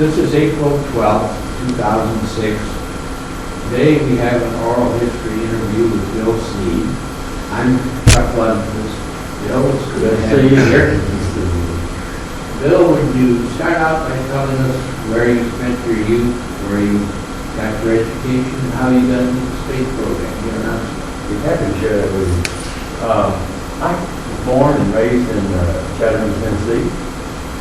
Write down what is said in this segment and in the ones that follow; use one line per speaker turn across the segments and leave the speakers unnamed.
This is April 12th, 2006. Today we have an oral history interview with Bill Sneed. I'm Chuck Lundquist. Bill, it's good to have you here. Bill, would you start out by telling us where you spent your youth, where you got your education, and how you got into the space program here in Knoxville?
Be happy to share that with you. I was born and raised in Chattanooga, Tennessee.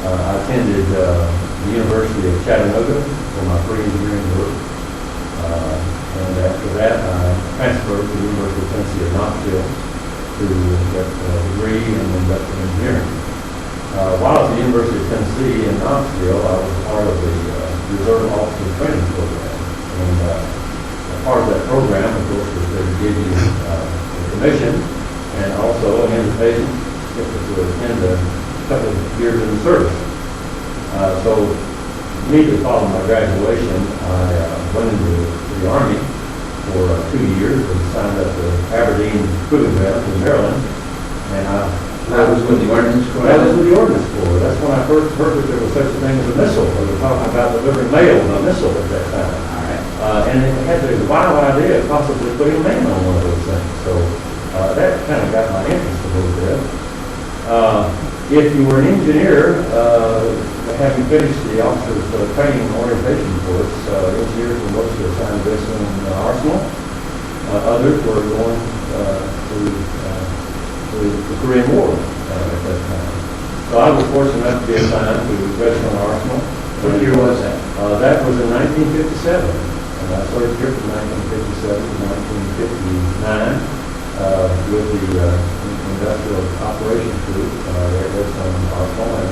I attended the University of Chattanooga for my pre-engineering work. And after that, I transferred to the University of Tennessee at Knoxville to get a degree in industrial engineering. While I was at the University of Tennessee in Knoxville, I was part of the Reserve Officer Training Program. And part of that program, of course, was to give you a commission and also an invitation to attend a couple of years in the service. So immediately following my graduation, I went into the Army for 2 years and signed up to Aberdeen Proving Ground in Maryland. And
That was with the Ordnance Corps?
That was with the Ordnance Corps. That's when I first heard that there was such a thing as a missile. They were talking about delivering mail on a missile at that time.
All right.
And it had the wild idea of possibly putting a man on one of those things. So that kind of got my interest a little bit. If you were an engineer, having finished the officer's training and orientation course, engineers were mostly assigned to in the arsenal. Others were going to the Korean War at that time. So I was fortunate enough to be assigned to Regimental Arsenal.
What year was that?
That was in 1957. And I served here from 1957 to 1959 with the Industrial Operations Group there at Regimental Arsenal. And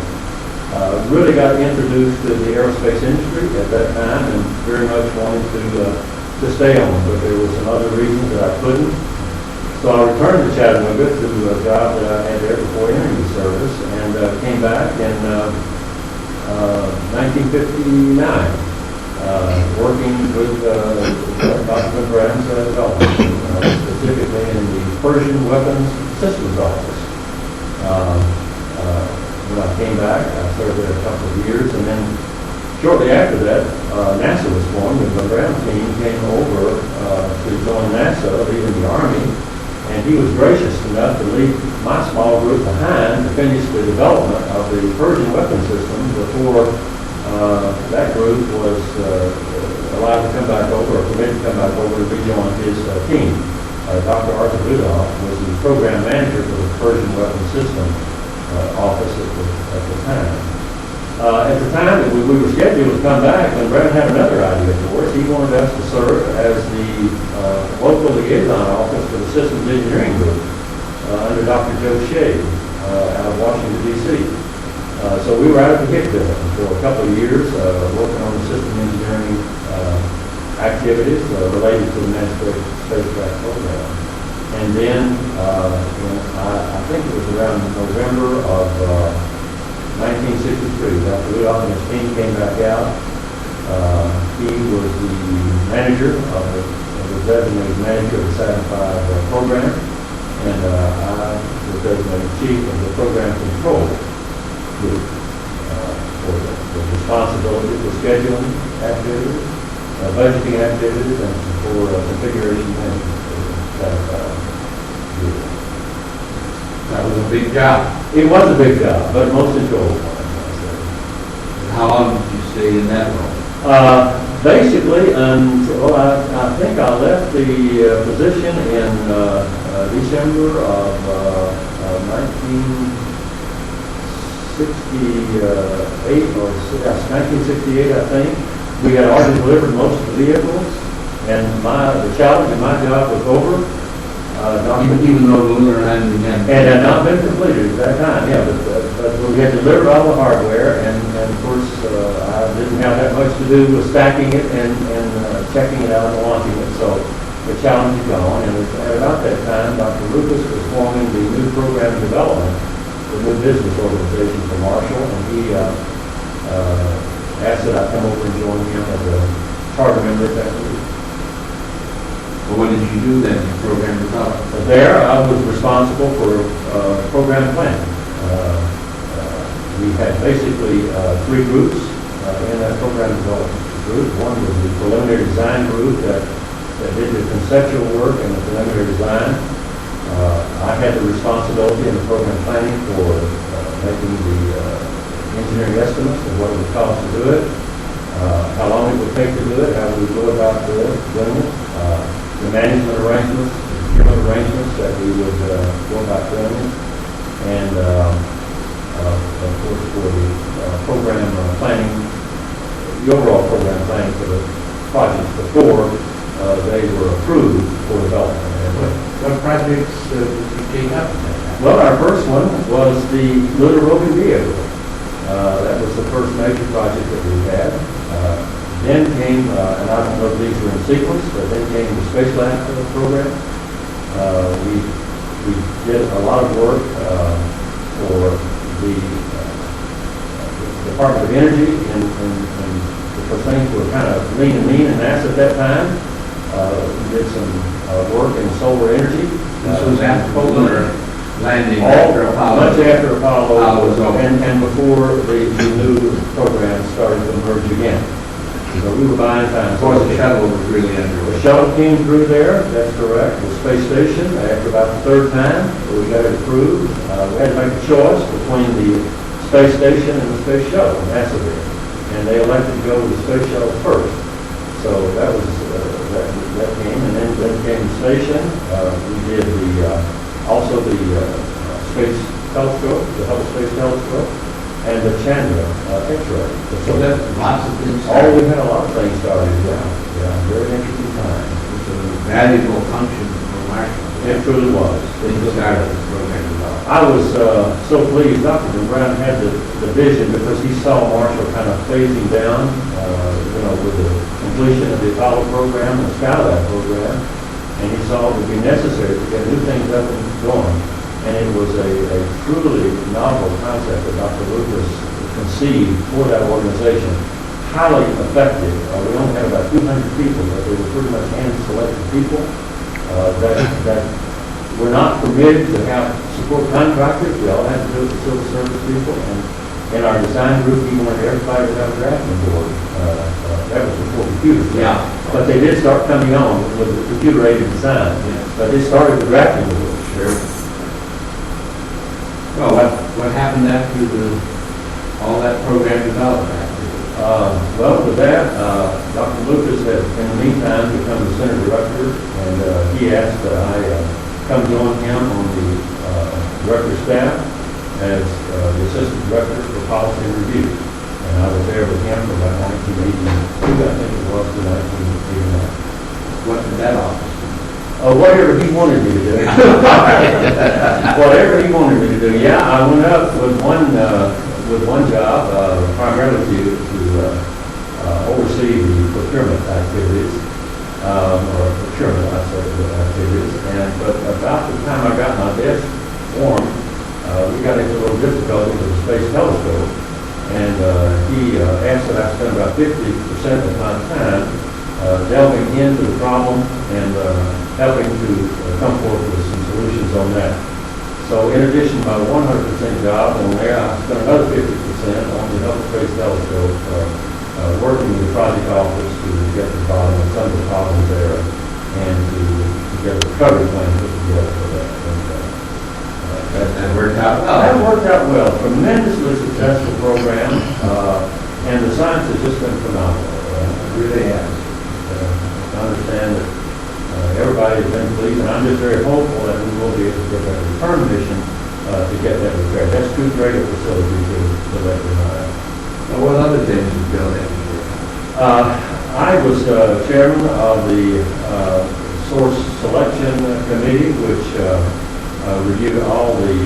really got introduced to the aerospace industry at that time and very much wanted to stay on, but there were some other reasons that I couldn't. So I returned to Chattanooga to a job that I had there before entering the service and came back in 1959, working with Dr. McGrath's development, specifically in the Persian Weapons Systems Office. When I came back, I served there a couple of years, and then shortly after that, NASA was formed, and the McGrath team came over to join NASA, leaving the Army. And he was gracious enough to leave my small group behind to finish the development of the Persian weapon system before that group was allowed to come back over, or permitted to come back over to rejoin his team. Dr. Arthur Rudolph was the program manager for the Persian weapon system office at the time. At the time that we were scheduled to come back, when Brad had another idea for us. He wanted us to serve as the local liaison office for the Systems Engineering Group under Dr. Joe Shea out of Washington, D.C. So we were out at the hit building for a couple of years working on the system engineering activities related to the manned spacecraft program. And then I think it was around November of 1963, Dr. Rudolph and his team came back out. He was the manager of the designated manager of the Saturn V program, and I was designated chief of the program control group for the responsibility for scheduling activities, budgeting activities, and for configuration management for the Saturn V group.
That was a big job.
It was a big job, but most enjoyable.
How long did you stay in that role?
Basically, until I think I left the position in December of 1968, or 1968, I think. We had already delivered most of the vehicles, and the challenge in my job was over.
Even though the lunar landing
and had not been completed at that time, yeah, but we had delivered all the hardware, and of course, I didn't have that much to do with stacking it and checking it out and launching it, so the challenge is gone. And at about that time, Dr. Lundquist was forming the new program development, the new business organization for Marshall, and he asked that I come over and join him as a charter member at that group.
Well, what did you do then in program development?
There, I was responsible for program planning. We had basically three groups. in that program development group. One was the preliminary design group that did the conceptual work and the preliminary design. I had the responsibility in the program planning for making the engineering estimates of what it would cost to do it, how long it would take to do it, how we would go about doing it, the management arrangements, the procurement arrangements that we would go about doing it, and of course for the program planning, the overall program planning for the projects before they were approved for development.
What projects did you take up?
Well, our first one was the lunar roving vehicle. That was the first major project that we had. Then came, and I don't know if these were in sequence, but then came the Space Lab program. We did a lot of work for the Department of Energy, and because things were kind of lean and mean in NASA at that time. We did some work in solar energy.
This was after lunar landing,
after
Apollo.
Much after Apollo,
was over.
and before the new program started to emerge again. So we were buying time.
Of course, the shuttle was really
The
underway.
shuttle came through there, that's correct. The space station, after about the third time, we got it approved. We had to make a choice between the space station and the space shuttle, NASA did. And they elected to go with the space shuttle first. So that was, that came, and then came the station. We did also the space telescope, the Hubble Space Telescope, and the Chandra X-ray.
So that's lots of things.
We had a lot of things started, yeah, very interesting time.
It's a valuable function for Marshall.
It truly was.
They started the program development.
I was so pleased. Dr. Brown had the vision because he saw Marshall kind of phasing down, with the completion of the Apollo program and the Skylab program, and he saw it would be necessary to get new things up and going. And it was a truly novel concept that Dr. Lucas conceived for that organization. Highly effective. We only had about 200 people, but they were pretty much hand-selected people that were not permitted to have support contractors. We all had to do it with civil service people. And in our design group, we wanted everybody to have a drafting board. That was before computers.
Yeah.
But they did start coming on with the computer-aided design.
Yeah.
But they started the drafting board.
Sure. Well, what happened after all that program development?
Well, with that, Dr. Lucas had, in the meantime, become the center director, and he asked that I come join him on the director's staff as the assistant director for policy and review. And I was there with him from about 1982, I think it was, to 1989.
What did that office do?
Whatever he wanted me to do. Whatever he wanted me to do. Yeah, I went up with one job, primarily to oversee the procurement activities, or procurement activities. But about the time I got my desk formed, we got into a little difficulty with the Space Telescope, and he asked that I spend about 50% of my time delving into the problem and helping to come forward with some solutions on that. So in addition to my 100% job on there, I spent another 50% on the Hubble Space Telescope, working with the project office to get to the bottom of some of the problems there and to get a recovery plan put together for that.
That worked out well.
That worked out well. Tremendously successful program, and the science has just been phenomenal.
It really has.
I understand that everybody has been pleased, and I'm just very hopeful that we will be able to get that return mission to get that repaired. That's too great a facility to let deny.
Well, what other things you built in here?
I was chairman of the source selection committee, which reviewed all the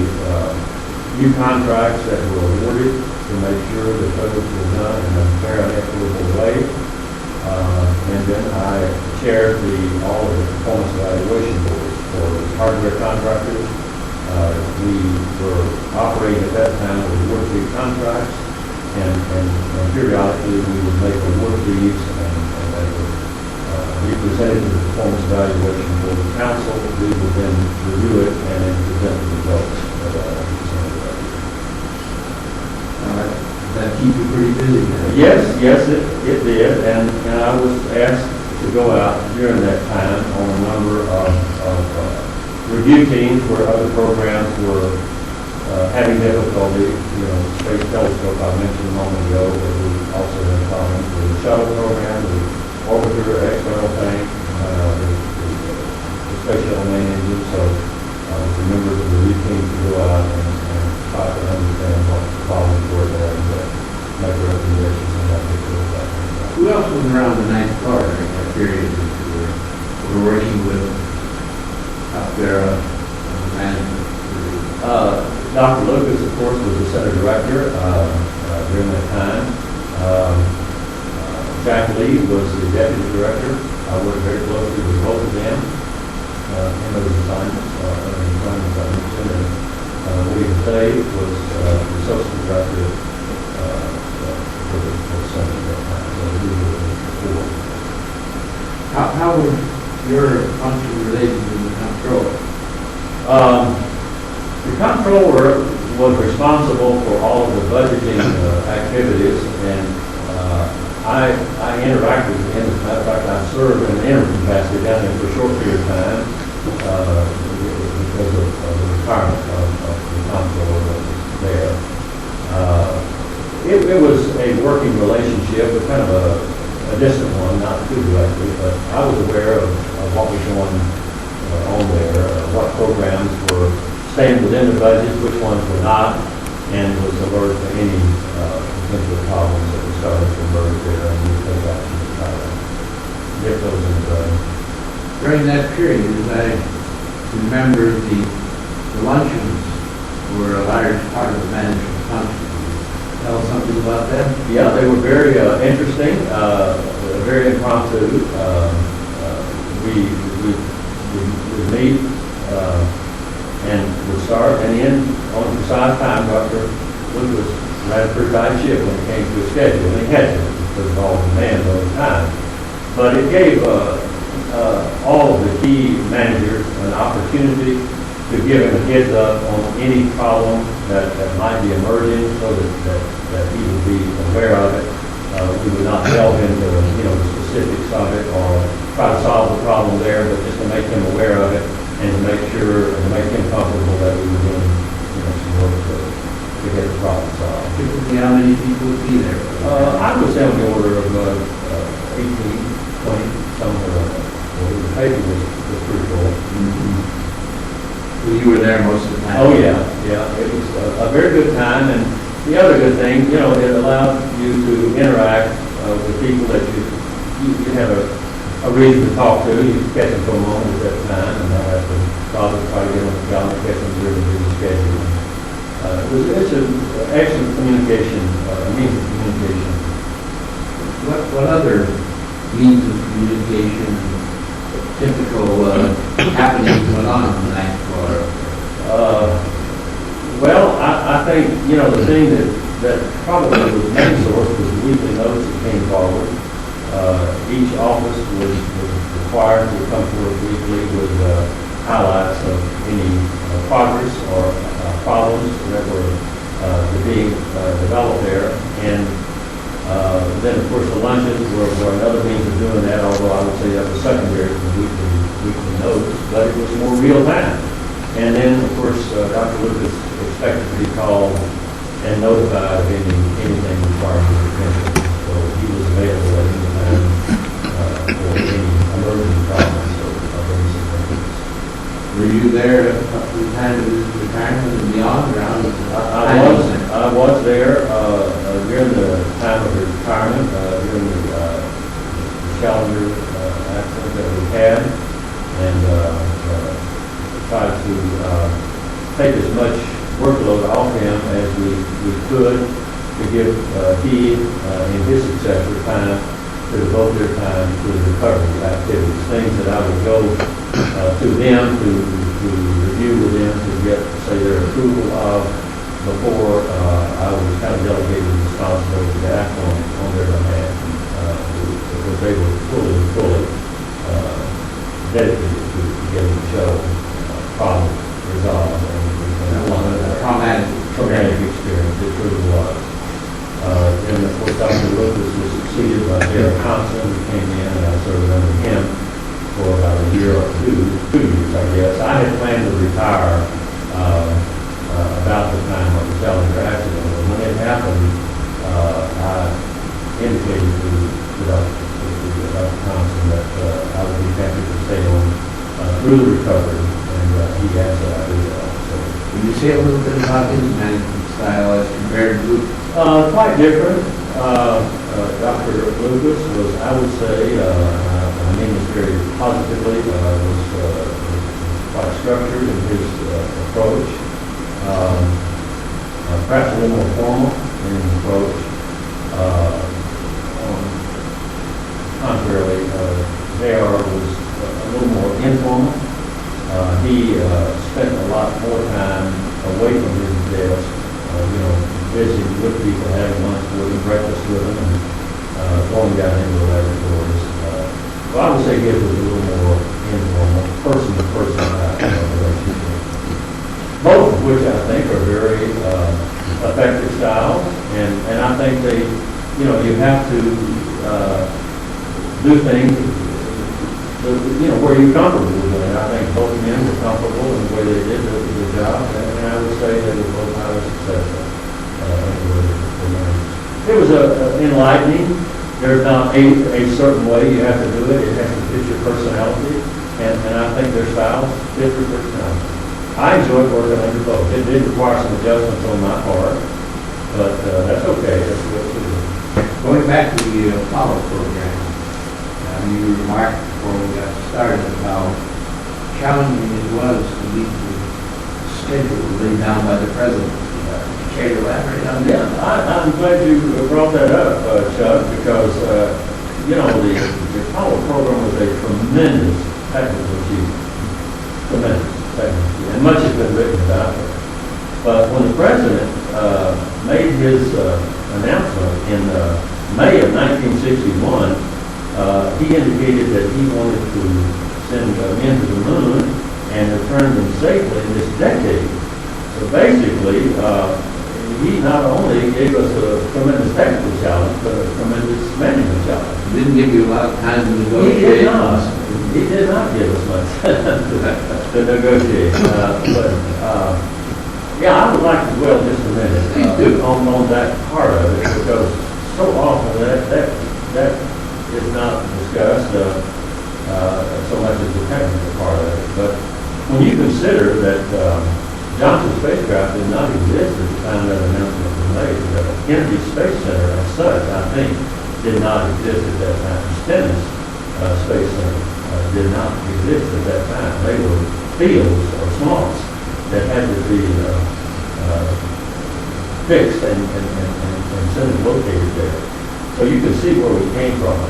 new contracts that were awarded to make sure that those were done in a fair and equitable way. And then I chaired all of the performance evaluation boards for hardware contractors. We were operating at that time with award fee contracts, and periodically we would make award fees, and they would be presented to the performance evaluation board of council. We would then review it and then present the results of that.
That's keep you pretty busy then.
Yes, it did, and I was asked to go out during that time on a number of review teams where other programs were having difficulty. You know, Space Telescope I mentioned a moment ago, but we also had problems with the shuttle program, the orbiter, external tank, the space shuttle main engine. So the members of the review team to go out and try to understand what the problems were there and make recommendations on how to do that.
Who else was around the ninth floor during that period that you were working with up there on the management?
Dr. Lundquist, of course, was the center director during that time. Jack Lee was the deputy director. I worked very closely with both of them in those assignments, I mentioned. And William Day was the associate director for the center at that time. So we were before.
How was your function related to the comptroller?
The comptroller was responsible for all of the budgeting activities, and I interacted with him. As a matter of fact, I served in an interim capacity down there for a short period of time because of the retirement of the comptroller that was there. It was a working relationship, but kind of a distant one, not too directly, but I was aware of what was going on there, what programs were staying within the budget, which ones were not, and was alert to any potential problems that were starting to emerge there, and we took action to try to get those in the budget.
During that period, as I remember, the luncheons were a large part of the management function. Tell us something about that?
Yeah, they were very interesting, very impromptu. We would meet and would start, and then on the precise time, Dr. Lundquist ran a pretty tight ship when it came to his schedule, and he had to because of all the demand all the time. But it gave all of the key managers an opportunity to give him a heads up on any problem that might be emerging, so that he would be aware of it. We would not delve into the specifics of it or try to solve the problem there, but just to make him aware of it and to make sure and to make him comfortable that we were doing some work to get the problem solved.
Typically, how many people would be there?
I would say on the order of 18, 20, somewhere like that. The paper was pretty full.
Well, you were there most of the time.
Oh, yeah. It was a very good time, and the other good thing, it allowed you to interact with people that you had a reason to talk to. You could catch them for a moment at that time, and not have to bother to try to get on the job and catch them during the busy schedule. It's an excellent communication, means of communication.
What other means of communication, typical happenings went on the ninth floor?
Well, I think, the thing that probably was the main source was the weekly notes that came forward. Each office was required to come forward weekly with highlights of any progress or problems that were being developed there. And then, of course, the luncheons were another means of doing that, although I would say that was secondary to the weekly notes, but it was more real time. And then, of course, Dr. Lucas expected to be called and notified of anything requiring his attention. So he was available at any time for any emerging problems of any significance.
Were you there up to the time of his retirement and beyond, or how was it?
I was there during the time of his retirement, during the Challenger accident that we had, and tried to take as much workload off him as we could to give he and his successor time to devote their time to the recovery activities, things that I would go to them to review with them to get, say, their approval of before I was kind of delegated responsibility to act on their behalf because they were fully dedicated to getting the show problem resolved. And
That was a traumatic
experience, it truly was. then of course Dr. Lundquist was succeeded by Derek Thompson, who came in, and I served under him for about a year or 2 years, I guess. I had planned to retire about the time of the Challenger accident. And when it happened, I indicated to Dr. Thompson that I would be happy to stay on through the recovery, and he asked that I do that. So,
Can you say a little bit about his management style as compared to Luke?
quite different. Dr. Lundquist was, I would say, I mean this very positively, was quite structured in his approach, perhaps a little more formal in his approach. Contrarily, JR was a little more informal. He spent a lot more time away from his desk, visiting with people, having lunch with them, breakfast with them, and going down into the laboratories. Well, I would say his was a little more informal, person-to-person relationship. Both of which I think are very effective styles, and I think they, you have to do things, where you're comfortable with it. I think both men were comfortable in the way they did the job, and I would say they were both highly successful. It was enlightening. There's not a certain way you have to do it. It has to fit your personality, and I think their styles fit your personality. I enjoyed working under both. It did require some adjustments on my part, but that's okay. That's what we do.
Going back to the Apollo program, you remarked before we got started how challenging it was to meet the schedule laid down by the president. Care to elaborate on that?
Yeah, I'm glad you brought that up, Chuck, because, the Apollo program was a tremendous technical achievement. Tremendous technical achievement. And much has been written about it. But when the president made his announcement in May of 1961, he indicated that he wanted to send men to the moon and return them safely in this decade. So basically, he not only gave us a tremendous technical challenge, but a tremendous management challenge.
He didn't give you a lot of time to negotiate.
He did not. He did not give us much to negotiate. I would like to dwell just a minute on that part of it, because so often that is not discussed so much as the technical part of it. But when you consider that Johnson's spacecraft did not exist at the time that announcement was made. The Kennedy Space Center, as such, I think, did not exist at that time. Stennis Space Center did not exist at that time. They were fields or swamps that had to be fixed and centers located there. So you can see where we came from.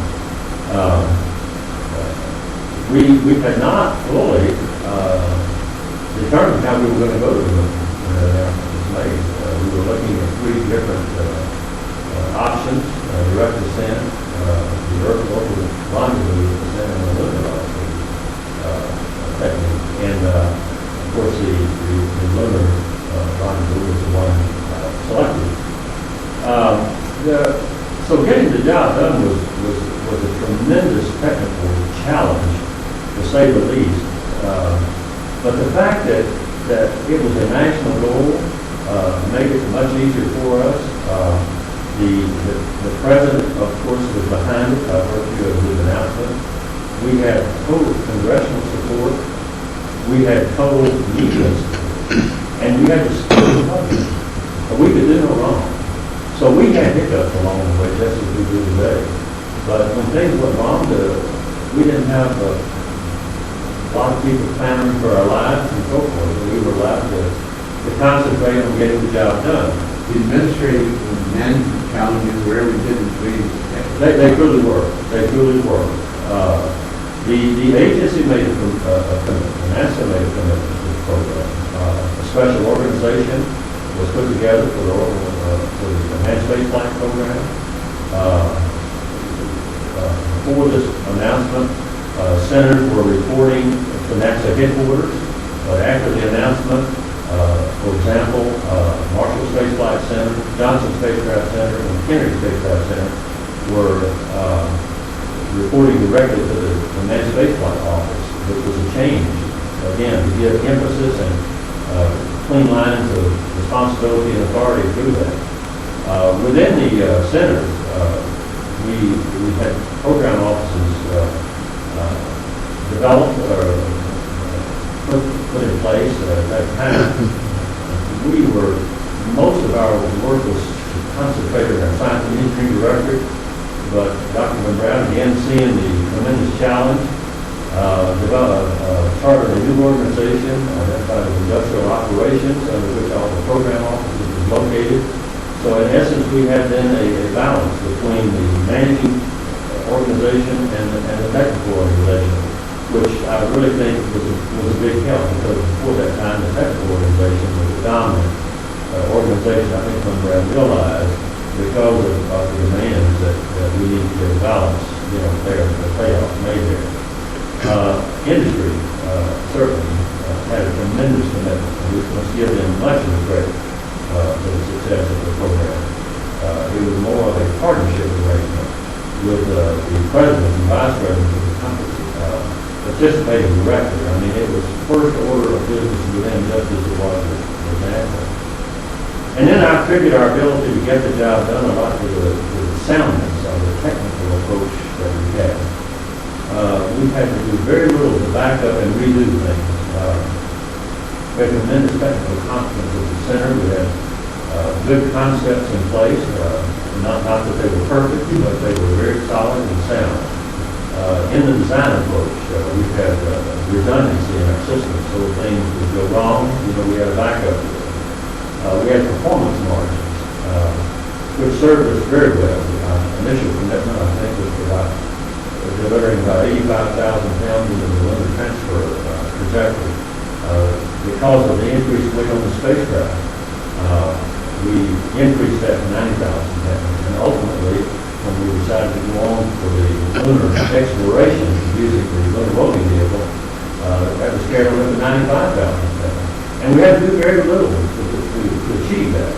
We had not fully determined how we were going to go to the moon when that announcement was made. We were looking at 3 different options: direct descent, the Earth orbit longitude descent, and the lunar longitude technique. And of course, the lunar longitude was the one selected. So getting the job done was a tremendous technical challenge, to say the least. But the fact that it was a national goal made it much easier for us. The president, of course, was behind it by virtue of his announcement. We had total congressional support. We had total media support. And we had to support the budget. We could do no wrong. So we had hiccups along the way, just as we do today. But when things went wrong, we didn't have a lot of people clamoring for our lives and so forth. We were allowed to concentrate on getting the job done.
The administrative and management challenges where we didn't really.
They truly were. They truly were. The agency made a commitment. NASA made a commitment to the program. A special organization was put together for the Enhanced Spaceflight Program. Before this announcement, senators were reporting to NASA headquarters, but after the announcement, For example, Marshall Space Flight Center, Johnson Spacecraft Center, and Kennedy Spacecraft Center were reporting directly to the Manned Space Flight Office. It was a change, again, to give emphasis and clean lines of responsibility and authority through that. Within the centers, we had program offices developed or put in place at that time. Most of our work was concentrated on science and engineering directorate, but Dr. Brown, again, seeing the tremendous challenge, started a new organization identified as industrial operations, under which all the program offices were located. So in essence, we had then a balance between the managing organization and the technical organization, which I really think was a big help, because before that time, the technical organization was the dominant organization. I think when Brad realized, because of the demands that we need to get a balance, there, the payoff made there. Industry certainly had a tremendous commitment, and we must give them much of the credit for the success of the program. It was more of a partnership arrangement with the president and vice president of the company participating directly. I mean, it was first order of business with them just as it was with NASA. And then I figured our ability to get the job done a lot with the soundness of the technical approach that we had. We had to do very little to back up and redo things. We had tremendous technical competence at the center. We had good concepts in place, not that they were perfect, but they were very solid and sound. In the design approach, we had redundancy in our system, so if things would go wrong, we had a backup. We had performance margins, which served us very well. Our initial commitment, I think, was about delivering about 85,000 pounds into the lunar transfer trajectory. Because of the increased weight on the spacecraft, we increased that to 90,000 pounds. And ultimately, when we decided to go on for the lunar exploration using the lunar roving vehicle, that was carried over to 95,000 pounds. And we had to do very little to achieve that.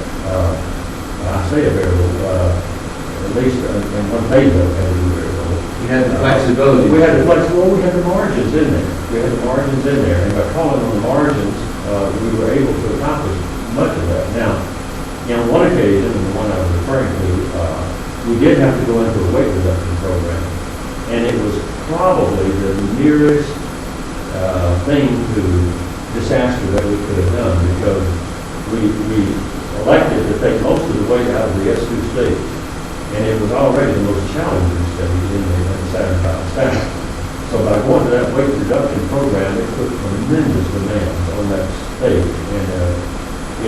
I say very little, at least in one phase of it, had to do very little.
You had the flexibility.
We had the flexibility. We had the margins in there. And by calling on the margins, we were able to accomplish much of that. Now, on one occasion, and the one I was referring to, we did have to go into a weight reduction program, and it was probably the nearest thing to disaster that we could have done, because we elected to take most of the weight out of the S2 stage, and it was already the most challenging stage in the Saturn V stack. So by going to that weight reduction program, it put tremendous demands on that stage, and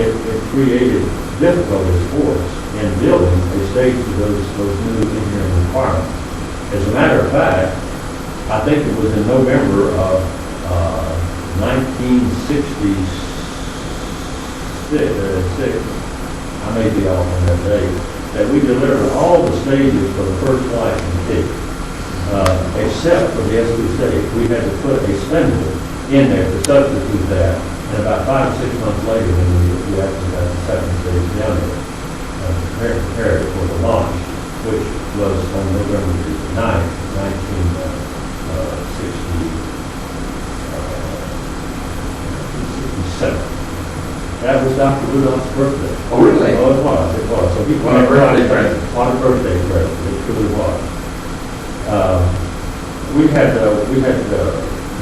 it created difficulties for us in building a stage to those new engineering requirements. As a matter of fact, I think it was in November of 1966, I may be off on that date, that we delivered all the stages for the first flight in Cape, except for the S2 stage. We had to put a spindle in there to substitute that, and about 5 or 6 months later, when we actually got the second stage down there, prepared for the launch, which was on November 9th, 1967. That was Dr. Rudolph's birthday.
Oh, really?
Oh, it was. So he
What a birthday present.
What a birthday present. It truly was. We had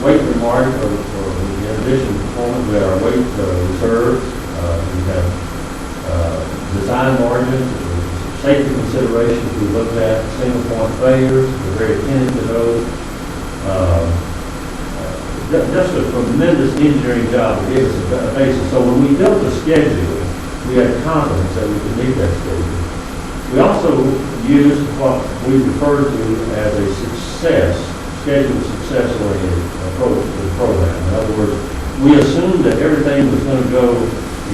weight remarks, or in addition to performance, we had our weight reserves. We had design margins, safety considerations we looked at, single point failures. We're very attentive to those. Just a tremendous engineering job to give us a basis. So when we built the schedule, we had confidence that we could meet that schedule. We also used what we refer to as a scheduled success-oriented approach to the program. In other words, we assumed that everything was going to go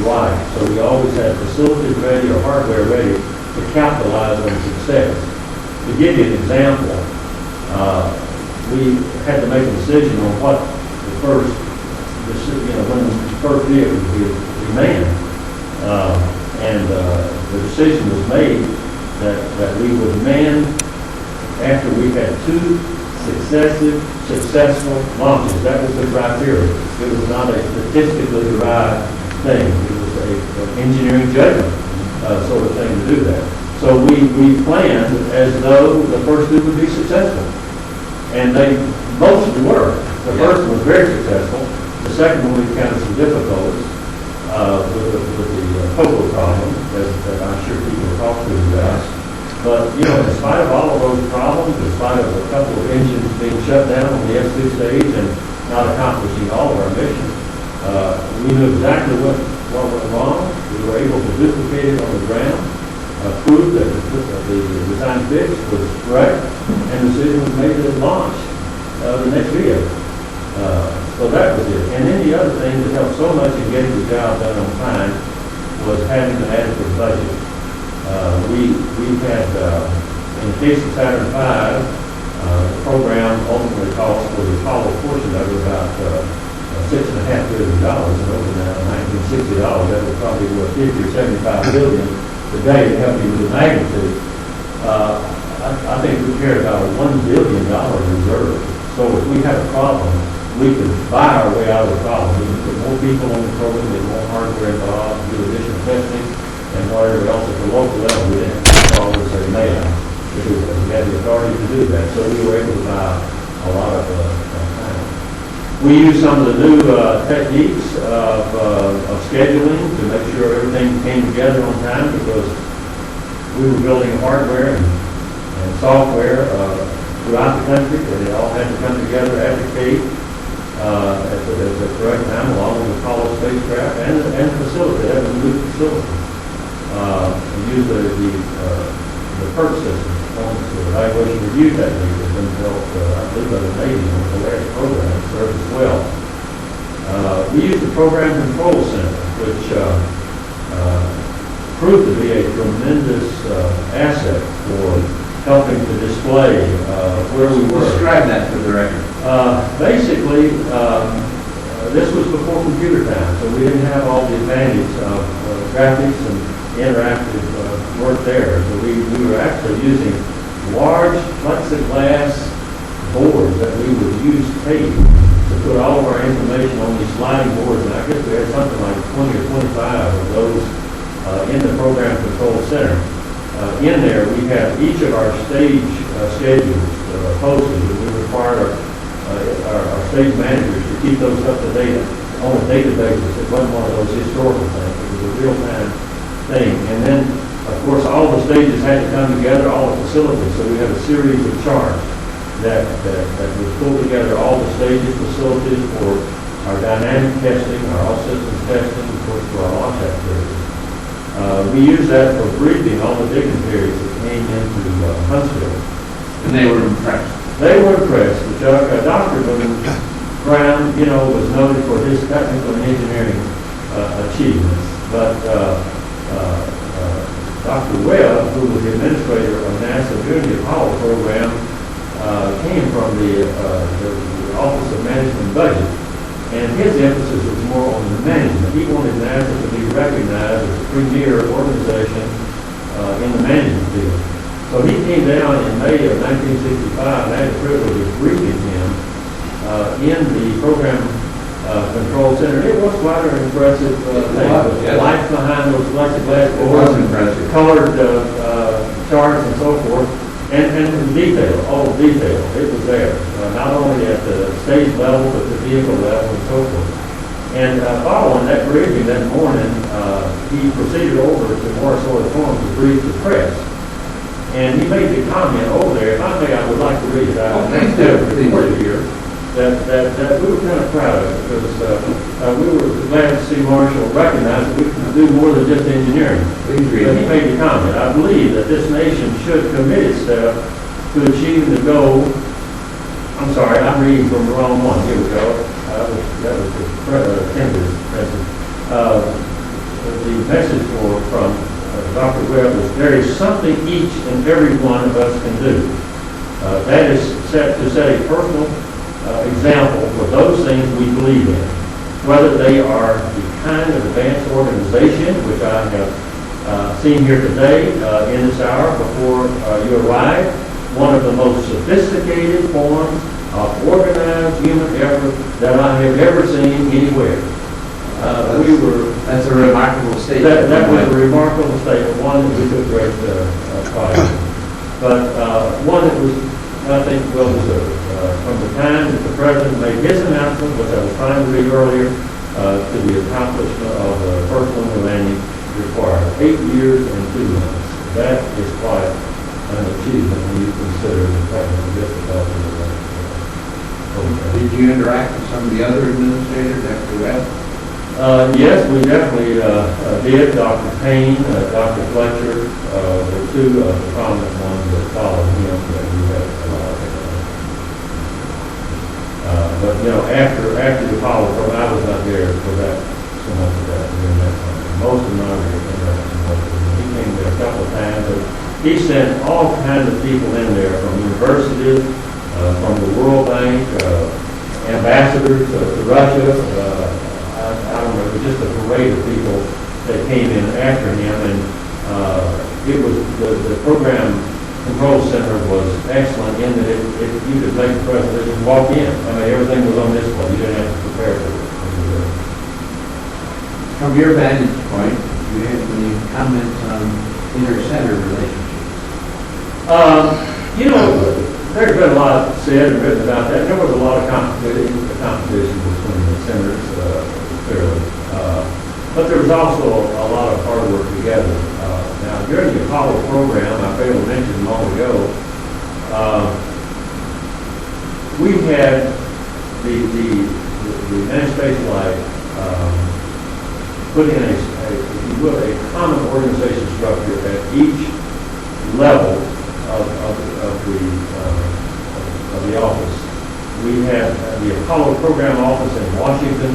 right. So we always had facilities ready or hardware ready to capitalize on success. To give you an example, we had to make a decision on what the first, when the first vehicle would be be manned. And the decision was made that we would man after we had 2 successful launches. That was the criteria. It was not a statistically derived thing. It was an engineering judgment sort of thing to do that. So we planned as though the first 2 would be successful. And they mostly were. The first one was very successful. The second one we encountered some difficulties with the cocoa problem that I'm sure people talk to about. But, you know, in spite of all of those problems, in spite of a couple of engines being shut down on the S2 stage and not accomplishing all of our missions, we knew exactly what went wrong. We were able to duplicate it on the ground, prove that the design fix was correct, and the decision was made to launch the next vehicle. So that was it. And then the other thing that helped so much in getting the job done on time was having an adequate budget. We had, in the case of Saturn V, the program ultimately cost for the Apollo portion of it about $6.5 billion, and over now $1960, that was probably worth 50 or 75 billion today to help you with the magnitude. I think we carried about a $1 billion reserve. So if we had a problem, we could buy our way out of the problem. We could put more people on the program, get more hardware involved, do additional testing, and whatever else at the local level we didn't call it a mail. We had the authority to do that, so we were able to buy a lot of time. We used some of the new techniques of scheduling to make sure everything came together on time, because we were building hardware and software throughout the country, and they all had to come together at the Cape at the correct time, along with the Apollo spacecraft and the facility. That was a new facility. We used the PERT system, the evaluation review technique, has been built, I believe, by the Navy on the Polaris program, served as well. We used the Program Control Center, which proved to be a tremendous asset for helping to display where we were.
Describe that for the record.
Basically, this was before computer time, so we didn't have all the advantage of graphics and interactive work there. So we were actually using large plexiglass boards that we would use tape to put all of our information on these sliding boards. And I guess we had something like 20 or 25 of those in the Program Control Center. In there, we have each of our stage schedules posted, and we require our stage managers to keep those up to date on a daily basis. It wasn't one of those historical things. It was a real-time thing. And then, of course, all the stages had to come together, all the facilities. So we had a series of charts that would pull together all the stages, facilities for our dynamic testing, our all-systems testing, of course, for our launch activities. We used that for briefing all the dignitaries that came into Huntsville.
And they were impressed.
They were impressed. Dr. Brown, you know, was noted for his technical and engineering achievements. But Dr. Webb, who was the administrator of NASA during the Apollo program, came from the Office of Management and Budget. And his emphasis was more on the management. He wanted NASA to be recognized as a premier organization in the management field. So he came down in May of 1965, and I had the privilege of briefing him in the Program Control Center. It was quite an impressive thing. The lights behind those plexiglass boards, colored charts and so forth. And detail, all detail, it was there, not only at the stage level, but the vehicle level and so forth. And following that briefing that morning, he proceeded over to Morris Auditorium to brief the press. And he made the comment over there, if I may, I would like to read it out.
Please do.
Reported here, that we were kind of proud of it, because we were glad to see Marshall recognize that we can do more than just engineering.
Please read
But he
it.
made the comment, I believe that this nation should commit itself to achieve the goal. I'm sorry, I'm reading from the wrong one. Here we go. That was the Kendra's message. The message from Dr. Webb was, there is something each and every one of us can do. That is to set a personal example for those things we believe in. whether they are the kind of advanced organization, which I have seen here today in this hour before you arrived, one of the most sophisticated forms of organized human effort that I have ever seen anywhere.
That's a remarkable statement.
That was a remarkable statement, one that we took great pride in. But one that was, I think, well deserved. From the time that the President made his announcement, which I was trying to read earlier, to the accomplishment of the first lunar landing required 8 years and 2 months. That is quite an achievement when you consider the technical difficulties of that program.
Did you interact with some of the other administrators after that?
Yes, we definitely did. Dr. Payne, Dr. Fletcher, were two of the prominent ones that followed him that we had a lot of. But, you know, after the Apollo program, I was not there for that, so much of that during that time. Most of my interaction was with him. He came there a couple of times. But he sent all kinds of people in there from universities, from the World Bank, ambassadors to Russia. I don't know, it was just a parade of people that came in after him, and it was the program control center was excellent in that you could make the presentation and walk in. I mean, everything was on display. You didn't have to prepare for it.
From your vantage point, do you have any comments on inter-center relationships?
You know, there's been a lot said and written about that. There was a lot of competition between the centers, clearly. But there was also a lot of hard work together. Now, during the Apollo program, I failed to mention a moment ago, we had the United Space Flight put in if you will, a common organization structure at each level of the office. We had the Apollo program office in Washington.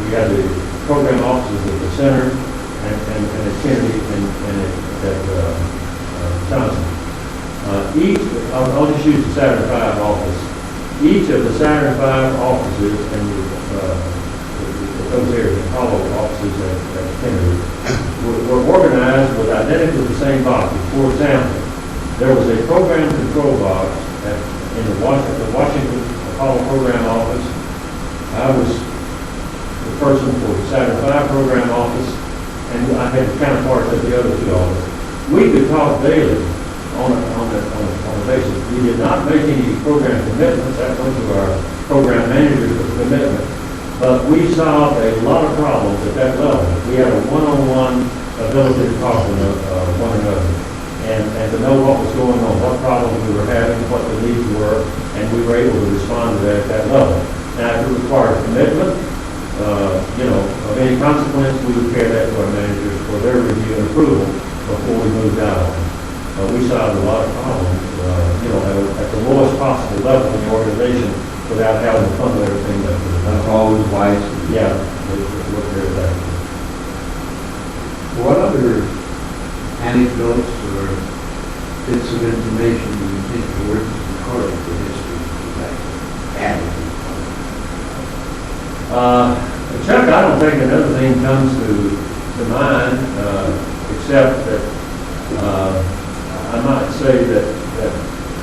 We had the program offices at the center and at Kennedy and at Johnson. I'll just use the Saturn V office. Each of the Saturn V offices and those areas, the Apollo offices at Kennedy, were organized with identically the same boxes. For example, there was a program control box in the Washington Apollo program office. I was the person for the Saturn V program office, and I had counterparts at the other two offices. We could talk daily on a basis. We did not make any program commitments. That went to our program managers for commitment. But we solved a lot of problems at that level. We had a one-on-one ability to talk to one another and to know what was going on, what problems we were having, what the needs were, and we were able to respond to that at that level. Now, if it required commitment, of any consequence, we would carry that to our managers for their review and approval before we moved out on it. We solved a lot of problems, at the lowest possible level in the organization without having to fund everything that was done.
That's always wise.
Yeah, it looked very effective.
What other anecdotes or bits of information do you think are worth recording for history that added?
Chuck, I don't think another thing comes to mind, except that I might say that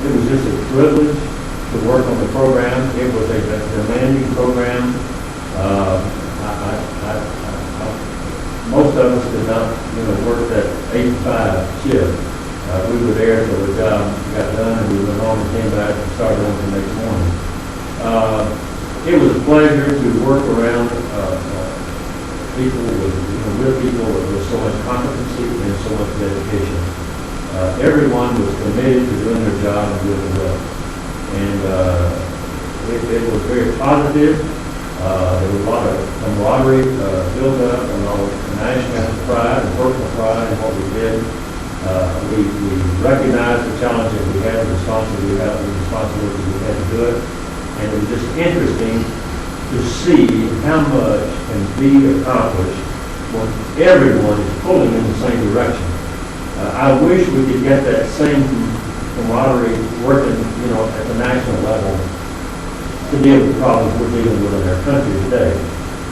it was just a privilege to work on the program. It was a demanding program. Most of us did not, work that 8 to 5 shift. We were there till the job got done, and we went on and came back and started on the next morning. It was a pleasure to work around people with people with so much competency and so much dedication. Everyone was committed to doing their job and doing it well. And it was very positive. There was a lot of camaraderie built up and all national pride and personal pride in what we did. We recognized the challenge that we had, the responsibility we had to do it. And it was just interesting to see how much can be accomplished when everyone is pulling in the same direction. I wish we could get that same camaraderie working, at the national level. to deal with the problems we're dealing with in our country today.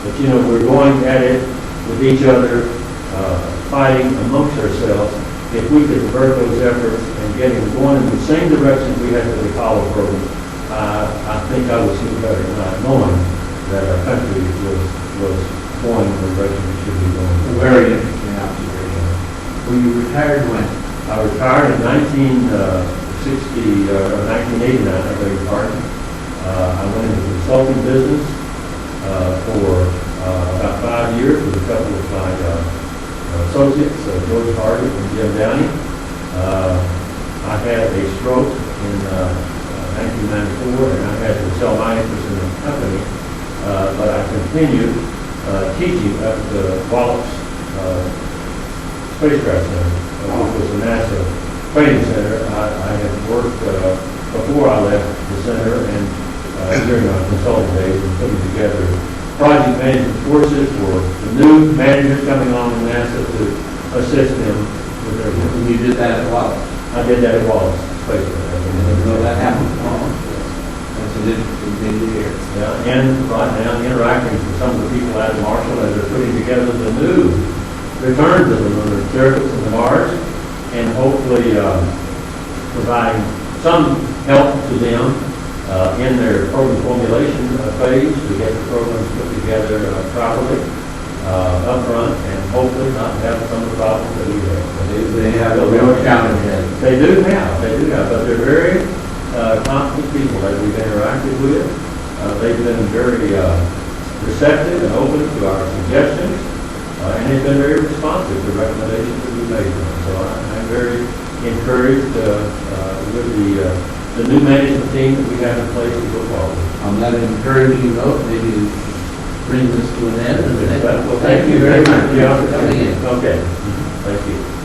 But, you know, we're going at it with each other, fighting amongst ourselves. If we could divert those efforts and get them going in the same direction we had with the college program, I think I would see better not knowing that our country was going in the direction it should be going.
A very interesting observation. Well, you retired when?
I retired in 1989, I beg your pardon. I went into the consulting business for about 5 years with a couple of my associates, George Hardy and Jim Downey. I had a stroke in 1994, and I had to sell my interest in the company, but I continued teaching at the Wallops Spacecraft Center, which was a NASA training center. I had worked before I left the center and during my consulting days and putting together project management courses for the new managers coming on in NASA to assist them with their work.
You did that at Wallace?
I did that at Wallace Spacecraft.
So that happened. That's an interesting thing to hear.
Yeah, and right now, the interactions with some of the people at Marshall as they're putting together the new return to the lunar surface and the Mars, and hopefully providing some help to them in their program formulation phase to get the programs put together properly up front, and hopefully not have some of the problems that we have.
They have a real challenge ahead.
They do have, but they're very competent people that we've interacted with. They've been very receptive and open to our suggestions, and they've been very responsive to recommendations that we've made to them. So I'm very encouraged with the new management team that we have in place to go forward.
On that encouraging note, maybe bring this to an end.
Well, thank you very much.
for coming in.
Okay, thank you.